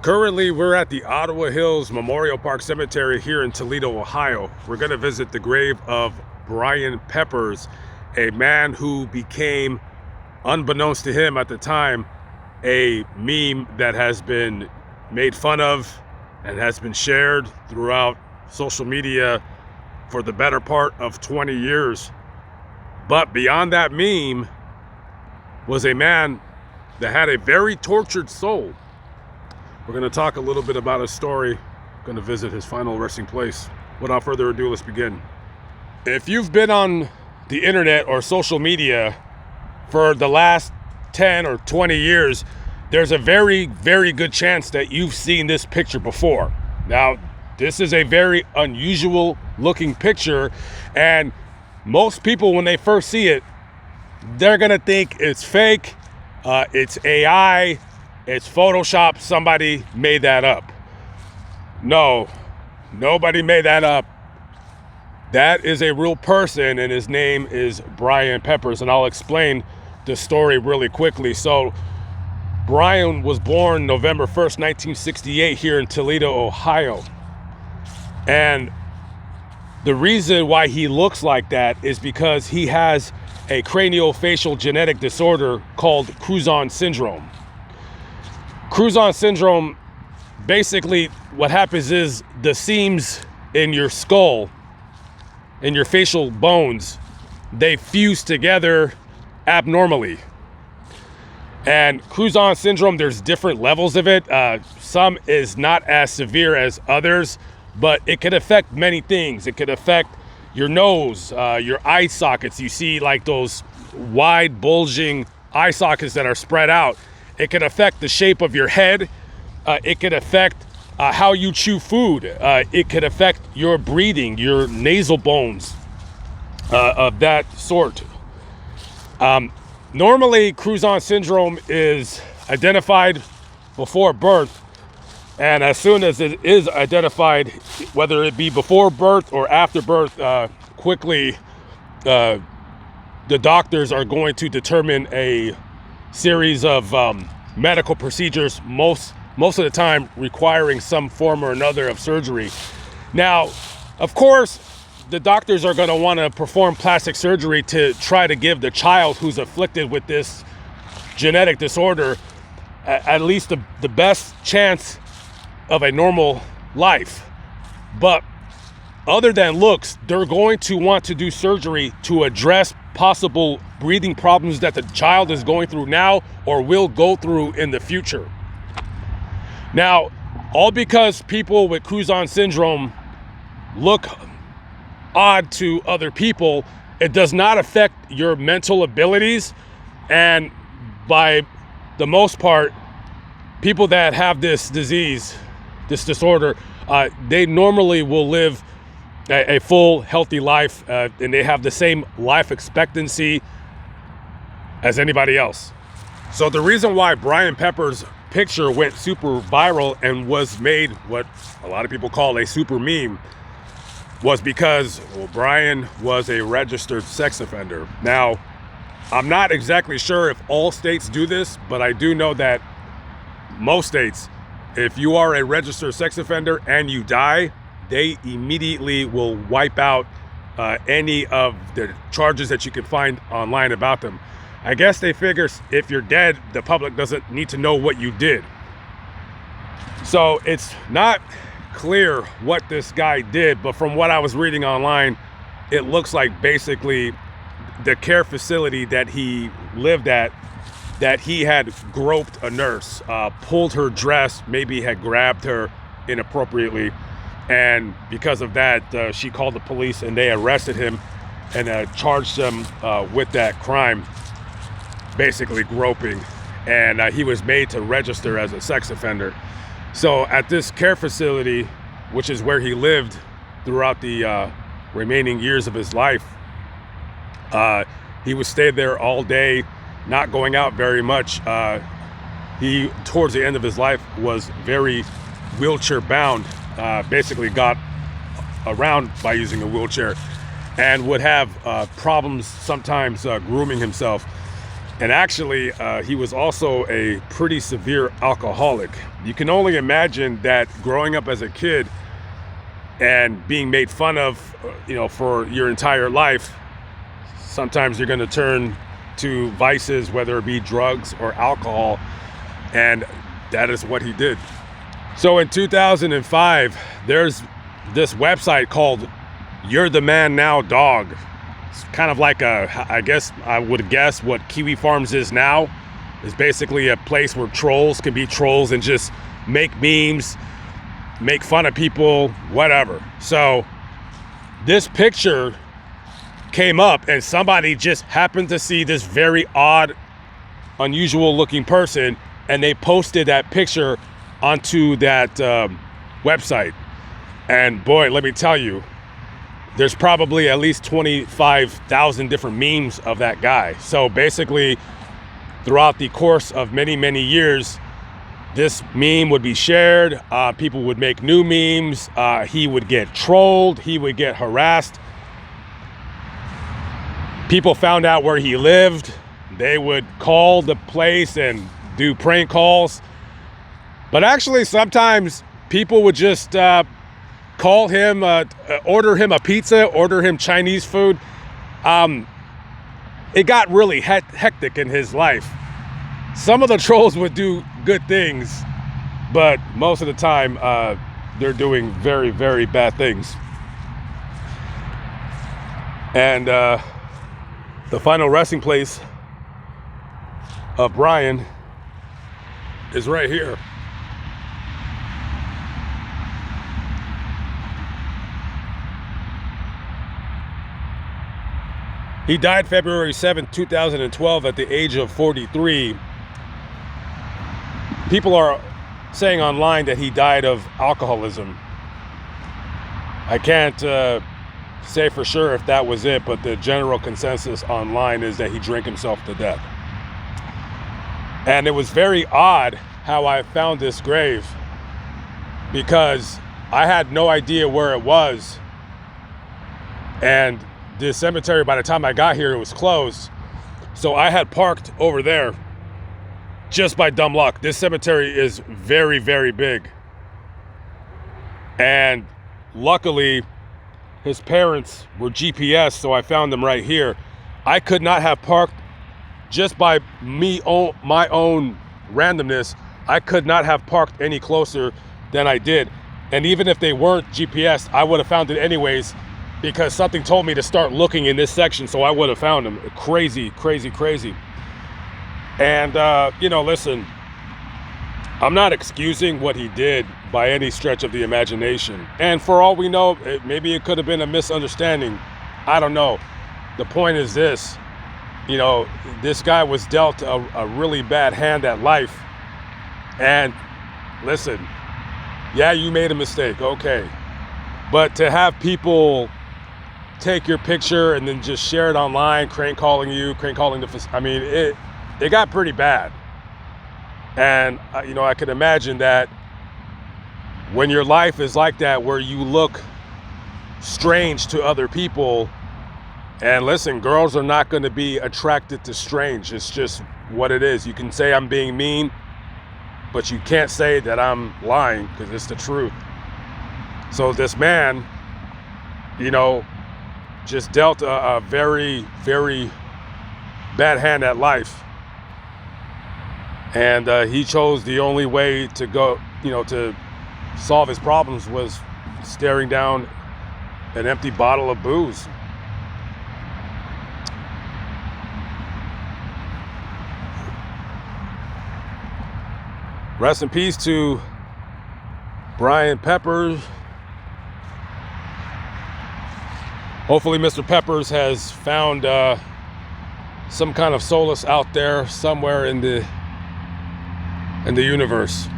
Currently, we're at the Ottawa Hills Memorial Park Cemetery here in Toledo, Ohio. We're going to visit the grave of Brian Peppers, a man who became, unbeknownst to him at the time, a meme that has been made fun of and has been shared throughout social media for the better part of 20 years. But beyond that meme was a man that had a very tortured soul. We're going to talk a little bit about his story. We're going to visit his final resting place. Without further ado, let's begin. If you've been on the internet or social media for the last 10 or 20 years, there's a very, very good chance that you've seen this picture before. Now, this is a very unusual looking picture, and most people, when they first see it, they're going to think it's fake, it's AI, it's Photoshop, somebody made that up. No, nobody made that up. That is a real person, and his name is Brian Peppers, and I'll explain the story really quickly. So, Brian was born November 1st, 1968 here in Toledo, Ohio. And the reason why he looks like that is because he has a craniofacial genetic disorder called Crouzon syndrome. Crouzon syndrome, basically what happens is the seams in your skull, in your facial bones, they fuse together abnormally. And Crouzon syndrome, there's different levels of it. Some is not as severe as others, but it could affect many things. It could affect your nose, your eye sockets. You see like those wide bulging eye sockets that are spread out. It could affect the shape of your head. It could affect how you chew food. It could affect your breathing, your nasal bones, of that sort. Normally, Crouzon syndrome is identified before birth, and as soon as it is identified, whether it be before birth or after birth, quickly the doctors are going to determine a series of medical procedures, most of the time requiring some form or another of surgery. Now, of course, the doctors are going to want to perform plastic surgery to try to give the child who's afflicted with this genetic disorder at least the best chance of a normal life. But other than looks, they're going to want to do surgery to address possible breathing problems that the child is going through now or will go through in the future. Now, all because people with Crouzon syndrome look odd to other people, it does not affect your mental abilities. And by the most part, people that have this disease, this disorder, they normally will live a full, healthy life, and they have the same life expectancy as anybody else. So the reason why Brian Peppers' picture went super viral and was made what a lot of people call a super meme was because, well, Brian was a registered sex offender. Now, I'm not exactly sure if all states do this, but I do know that most states, if you are a registered sex offender and you die, they immediately will wipe out any of the charges that you can find online about them. I guess they figure if you're dead, the public doesn't need to know what you did. So it's not clear what this guy did, but from what I was reading online, it looks like basically the care facility that he lived at, that he had groped a nurse, pulled her dress, maybe had grabbed her inappropriately. And because of that, she called the police and they arrested him and charged him with that crime, basically groping. And he was made to register as a sex offender. So at this care facility, which is where he lived throughout the remaining years of his life, he would stay there all day, not going out very much. He, towards the end of his life, was very wheelchair bound, basically got around by using a wheelchair, and would have problems sometimes grooming himself. And actually, he was also a pretty severe alcoholic. You can only imagine that growing up as a kid and being made fun of, for your entire life. Sometimes you're going to turn to vices, whether it be drugs or alcohol, and that is what he did. So in 2005, there's this website called You're the Man Now Dog. It's kind of like I would guess what Kiwi Farms is now. It's basically a place where trolls can be trolls and just make memes, make fun of people, whatever. So this picture came up and somebody just happened to see this very odd, unusual looking person, and they posted that picture onto that website. And boy, let me tell you, there's probably at least 25,000 different memes of that guy. So basically, throughout the course of many, many years, this meme would be shared. People would make new memes. He would get trolled. He would get harassed. People found out where he lived. They would call the place and do prank calls. But actually, sometimes people would just call him, order him a pizza, order him Chinese food. It got really hectic in his life. Some of the trolls would do good things, but most of the time they're doing very, very bad things. And the final resting place of Brian is right here. He died February 7th, 2012 at the age of 43. People are saying online that he died of alcoholism. I can't say for sure if that was it, but the general consensus online is that he drank himself to death. And it was very odd how I found this grave, because I had no idea where it was. And the cemetery, by the time I got here, it was closed. So I had parked over there just by dumb luck. This cemetery is very, very big. And luckily, his parents were GPS, so I found them right here. I could not have parked just by my own randomness. I could not have parked any closer than I did. And even if they weren't GPS, I would have found it anyways, because something told me to start looking in this section, so I would have found him. Crazy, crazy, crazy. And, listen, I'm not excusing what he did by any stretch of the imagination. And for all we know, maybe it could have been a misunderstanding. I don't know. The point is this, this guy was dealt a really bad hand at life. And listen, yeah, you made a mistake, okay. But to have people take your picture and then just share it online, crank calling the, it got pretty bad. And I could imagine that when your life is like that, where you look strange to other people, and listen, girls are not going to be attracted to strange. It's just what it is. You can say I'm being mean, but you can't say that I'm lying, because it's the truth. So this man, just dealt a very, very bad hand at life. And he chose the only way to go, to solve his problems was staring down an empty bottle of booze. Rest in peace to Brian Peppers. Hopefully Mr. Peppers has found some kind of solace out there somewhere in the universe.